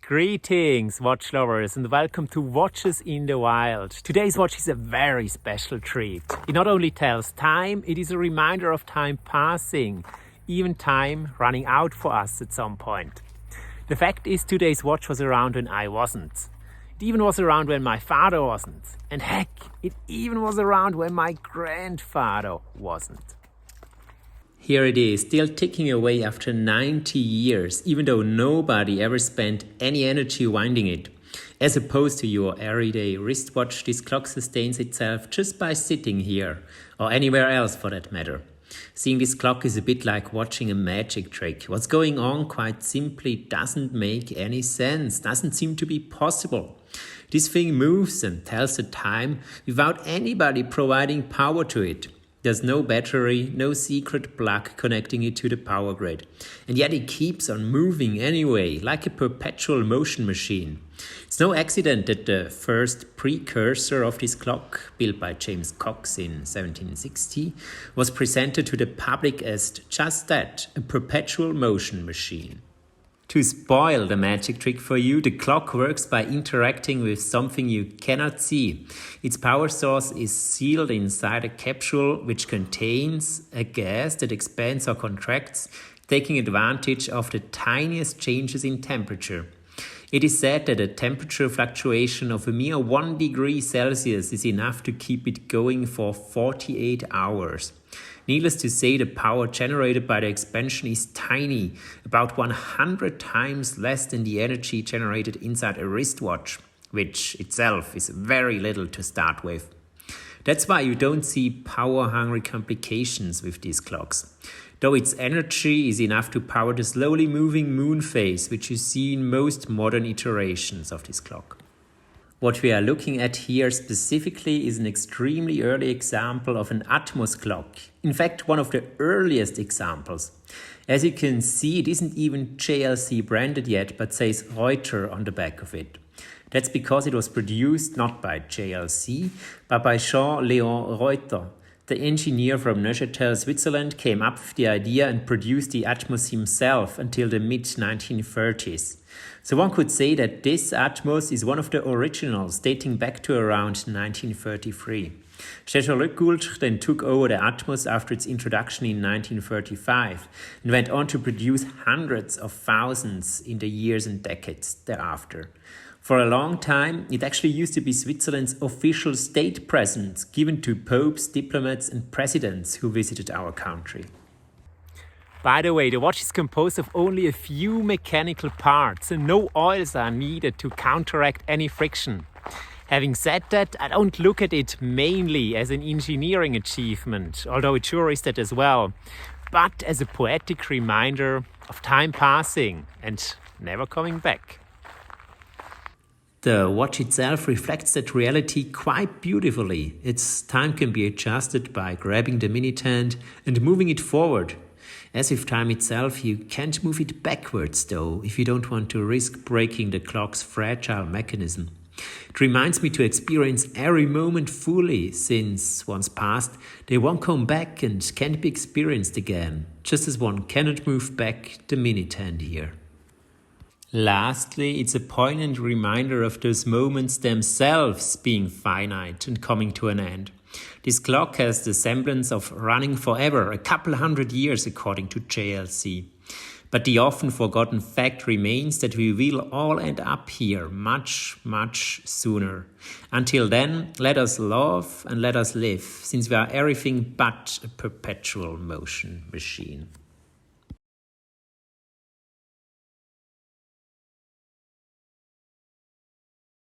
Greetings, watch lovers, and welcome to Watches in the Wild. Today's watch is a very special treat. It not only tells time, it is a reminder of time passing, even time running out for us at some point. The fact is, today's watch was around when I wasn't. It even was around when my father wasn't. And heck, it even was around when my grandfather wasn't. Here it is, still ticking away after 90 years, even though nobody ever spent any energy winding it. As opposed to your everyday wristwatch, this clock sustains itself just by sitting here, or anywhere else for that matter. Seeing this clock is a bit like watching a magic trick. What's going on quite simply doesn't make any sense, doesn't seem to be possible. This thing moves and tells the time without anybody providing power to it. There's no battery, no secret plug connecting it to the power grid. And yet it keeps on moving anyway, like a perpetual motion machine. It's no accident that the first precursor of this clock, built by James Cox in 1760, was presented to the public as just that, a perpetual motion machine. To spoil the magic trick for you, the clock works by interacting with something you cannot see. Its power source is sealed inside a capsule which contains a gas that expands or contracts, taking advantage of the tiniest changes in temperature. It is said that a temperature fluctuation of a mere 1 degree Celsius is enough to keep it going for 48 hours. Needless to say, the power generated by the expansion is tiny, about 100 times less than the energy generated inside a wristwatch, which itself is very little to start with. That's why you don't see power-hungry complications with these clocks, though its energy is enough to power the slowly moving moon phase, which you see in most modern iterations of this clock. What we are looking at here specifically is an extremely early example of an Atmos clock. In fact, one of the earliest examples. As you can see, it isn't even JLC branded yet, but says Reuter on the back of it. That's because it was produced not by JLC, but by Jean-Léon Reuter. The engineer from Neuchâtel, Switzerland, came up with the idea and produced the Atmos himself until the mid-1930s. So one could say that this Atmos is one of the originals, dating back to around 1933. Jaeger-LeCoultre then took over the Atmos after its introduction in 1935 and went on to produce hundreds of thousands in the years and decades thereafter. For a long time, it actually used to be Switzerland's official state present, given to popes, diplomats and presidents who visited our country. By the way, the watch is composed of only a few mechanical parts and no oils are needed to counteract any friction. Having said that, I don't look at it mainly as an engineering achievement, although it sure is that as well, but as a poetic reminder of time passing and never coming back. The watch itself reflects that reality quite beautifully. Its time can be adjusted by grabbing the minute hand and moving it forward. As with time itself, you can't move it backwards though, if you don't want to risk breaking the clock's fragile mechanism. It reminds me to experience every moment fully, since once past, they won't come back and can't be experienced again, just as one cannot move back the minute hand here. Lastly, it's a poignant reminder of those moments themselves being finite and coming to an end. This clock has the semblance of running forever, a couple hundred years according to JLC. But the often forgotten fact remains that we will all end up here much, much sooner. Until then, let us love and let us live, since we are everything but a perpetual motion machine.